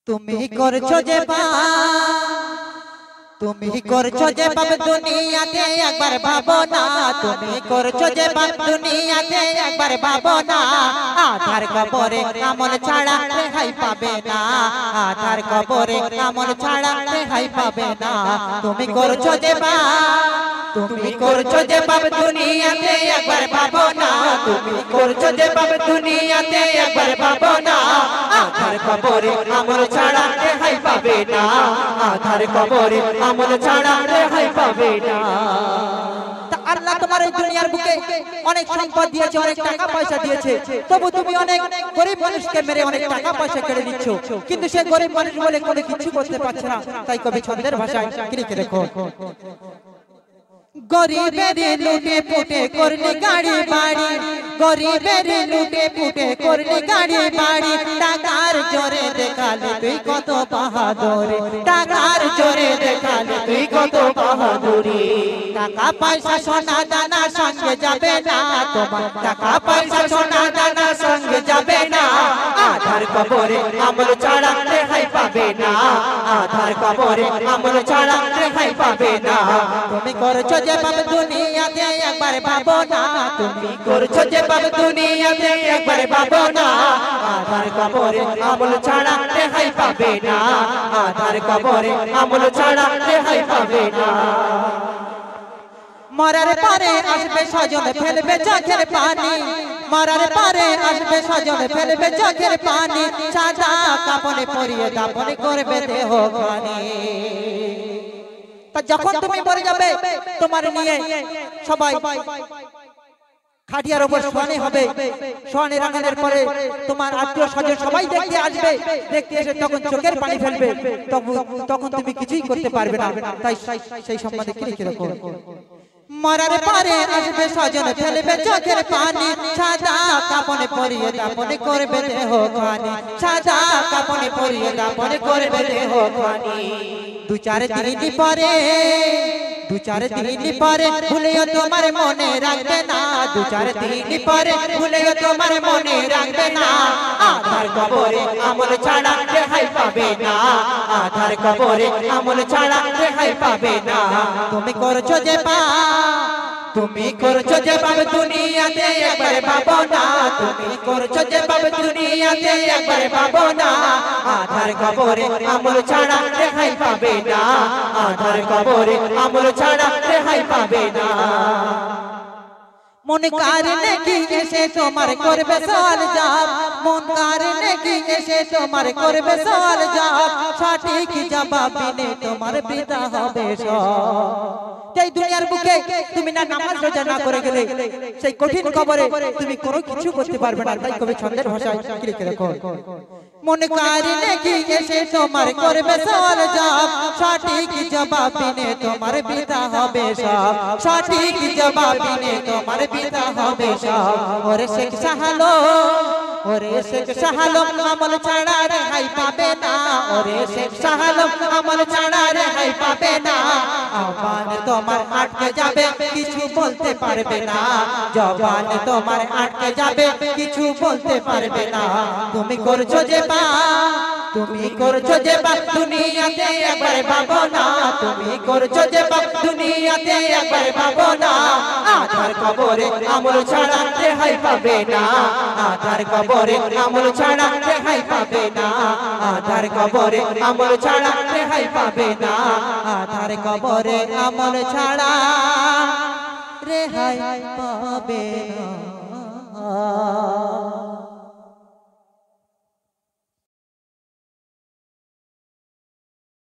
তুমি করছো যে তুমি করছো যে বাপ দুনিয়াতে একবার ভাবো না তুমি করছো যে বাপ দুনিয়াতে একবার ভাবো না আধার কবরে আমল ছাড়া রেহাই পাবে না আধার কবরে আমল ছাড়া রেহাই পাবে না তুমি করছো যে তুমি করছো যে বাপ দুনিয়াতে একবার ভাবো না তুমি করছো যে বাপ দুনিয়াতে একবার ভাবো না আধার কবরে আমল ছাড়া রেহাই পাবে না আধার কবরে আমল ছাড়া রেহাই পাবে না। আল্লাহ তোমার এই দুনিয়ার বুকে অনেক সম্পদ দিয়েছে অনেক টাকা পয়সা দিয়েছে তবু তুমি অনেক গরিব মানুষকে মেরে অনেক টাকা পয়সা কেড়ে নিচ্ছ কিন্তু সে গরিব মানুষ বলে কোনো কিছু করতে পারছে না তাই কবি ছন্দের ভাষায় লিখে দেখো গরিবের লুটে পুটে করলি গাড়ি বাড়ি গরিবের লুটে পুটে করলি গাড়ি বাড়ি টাকার জোরে দেখালি তুই কত বাহাদুরি টাকার জোরে দেখালি তুই কত বাহাদুরি টাকা পয়সা সোনা দানা সঙ্গে যাবে না তোমার টাকা পয়সা সোনা দানা সঙ্গে যাবে না আধার কবরে আমল ছাড়া রেহাই পাবে না আধার কবরে আমল ছাড়া রেহাই পাবে না তুমি করছো যে বাপ দুনিয়াতে একবার ভাবো না তুমি করছো যে বাপ দুনিয়াতে একবার ভাবো না আধার কবরে আমল ছাড়া রেহাই পাবে না আধার কবরে আমল ছাড়া রেহাই পাবে না মরার পরে আসবে স্বজন ফেলবে চোখের পানি মরার পরে আসবে স্বজন ফেলবে চোখের পানি সাদা কাপড়ে পরিয়ে দাপন করবে দেহ খানি যখন তুমি মরে যাবে তোমার নিয়ে সবাই খাটিয়ার উপর শোয়ানি হবে শোয়ানি রাখানোর পরে তোমার আত্মীয় স্বজন সবাই দেখতে আসবে দেখতে এসে তখন চোখের পানি ফেলবে তখন তুমি কিছুই করতে পারবে না তাই সেই সম্বন্ধে কি লিখে রাখো মরার পরে আসবে স্বজন ফেলবে চোখের পানি সাদা কাপড়ে পরিয়ে দাপন করবে দেহ খানি সাদা কাপড়ে পরিয়ে দাপন করবে দেহ খানি দু চার দিন পরে ভুলেও তোমার মনে রাখবে না দু চার দিন পরে ভুলেও তোমার মনে রাখবে না আধার কবরে আমল ছাড়া রেহাই পাবে না আধার কবরে আমল ছাড়া রেহাই পাবে না তুমি করছো যে তুমি করছো যে বাপ দুনিয়াতে একবার ভাবো না তুমি করছো যে বাপ দুনিয়াতে একবার ভাবো না আধার কবরে আমল ছাড়া রেহাই পাবে না আধার কবরে আমল ছাড়া রেহাই পাবে না মন কারণে কি এসে তোমার করবে সওয়াল জবাব মন কারণে কি এসে তোমার করবে সওয়াল জবাব সঠিক জবাব দিলে তোমার বিদা হবে সব এই দুনিয়ার বুকে তুমি না নামাজ রোজা না করে গেলে সেই কঠিন কবরে তুমি কোনো কিছু করতে পারবে না তাই কবি ছন্দের ভাষায় কি লিখে রাখো মন কারণে কি এসে তোমার করবে সওয়াল জবাব সঠিক জবাব দিলে তোমার বিদা হবে সব সঠিক জবাব দিলে তোমার বিদা হবে সব ওরে শেখ সাহালো আমল ছাড়া রেহাই পাবে না ওরে শেখ সাহালো আমল ছাড়া রেহাই পাবে না আহ্বান তোমার আটকে যাবে কিছু বলতে পারবে না জবান তোমার আটকে যাবে কিছু বলতে পারবে না তুমি করছো যে তুমি করছো যে বাপ দুনিয়াতে একবার ভাবো না তুমি করছো যে বাপ দুনিয়াতে একবার ভাবো না আধার কবরে আমল ছাড়া রেহাই পাবে না আধার কবরে আমল ছাড়া রেহাই পাবে না আধার কবরে আমল ছাড়া রেহাই পাবে না আধার কবরে আমল ছাড়া রেহাই পাবে না